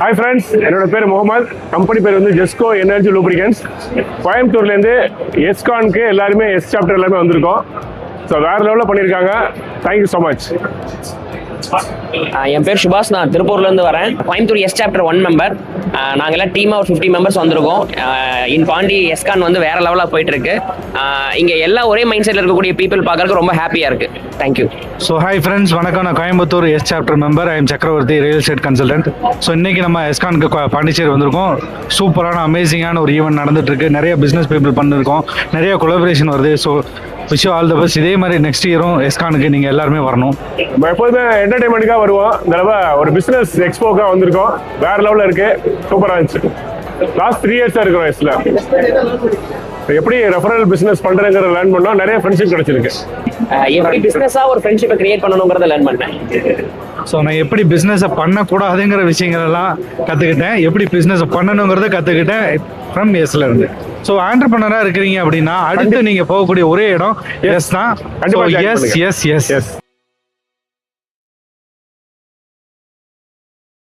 Hi friends, என்னோட பேர் Mohammed. Company பேர் வந்து ஜெஸ்கோ எனர்ஜி லூப்ரிகன்ஸ். கோயம்புத்தூர்லேருந்து எஸ்கானுக்கு எல்லாருமே சாப்டர் எல்லாமே வந்திருக்கோம். ஸோ வேறு லெவலில் பண்ணியிருக்காங்க. Thank you so much. என் பேர் சுபாஷ். நான் திருப்பூர்லேருந்து வரேன். Coimbatore chapter 1 member. நாங்கள் எல்லாம் டீமாக ஒரு 50 மெம்பர்ஸ் வந்திருக்கோம். இன் பாண்டி எஸ்கான் வந்து வேற லெவலாக போயிட்டு இருக்கு. இங்கே எல்லாம் ஒரே மைண்ட் செட்டில் இருக்கக்கூடிய பீப்புள் பார்க்கறதுக்கு ரொம்ப ஹாப்பியாக இருக்கு. தேங்க்யூ. ஸோ ஹாய் ஃப்ரெண்ட்ஸ், வணக்கம். நான் Coimbatore chapter member. I am சக்கரவர்த்தி, ரியல் எஸ்டேட் கன்சல்டன்ட். ஸோ இன்னைக்கு நம்ம எஸ்கானுக்கு பாண்டிச்சேரி வந்திருக்கோம். சூப்பரான அமேசிங்கான ஒரு ஈவெண்ட் நடந்துட்டு இருக்கு. நிறைய பிஸ்னஸ் பீப்புள் பண்ணிருக்கோம், நிறைய கொலாபரேஷன் வருது. So wish all the best. இதே மாதிரி நெக்ஸ்ட் இயரும் எஸ்கானுக்கு நீங்கள் எல்லாருமே வரணும். நம்ம எப்போதுமே என்டர்டைன்மெண்ட்டுக்காக வருவோம். இந்த தடவை ஒரு பிஸ்னஸ் எக்ஸ்போக்காக வந்திருக்கோம். வேற லெவலில் இருக்கு. சூப்பராக இருந்துச்சு. லாஸ்ட் 3 இயர்ஸாக இருக்கிறோம் எஸ்ல. எப்படி ரெஃபரல் பிசினஸ் பண்றேங்கிறத லேர்ன் பண்ணோம். நிறைய ஃப்ரெண்ட்ஷிப் கிடைச்சிருக்கு. எப்படி பிசினஸா ஒரு ஃப்ரெண்ட்ஷிப்பை கிரியேட் பண்ணணுங்கிறத லேர்ன் பண்ணேன். ஸோ நான் எப்படி பிஸ்னஸை பண்ணக்கூடாதுங்கிற விஷயங்கள் எல்லாம் கற்றுக்கிட்டேன். எப்படி பிஸ்னஸை பண்ணணுங்கிறத கற்றுக்கிட்டேன் ஃப்ரம் எஸ்ல இருந்து. ஸோ ஆண்டர்பிரனராக இருக்கிறீங்க அப்படின்னா அடுத்து நீங்கள் போகக்கூடிய ஒரே இடம் எஸ் தான். S S S S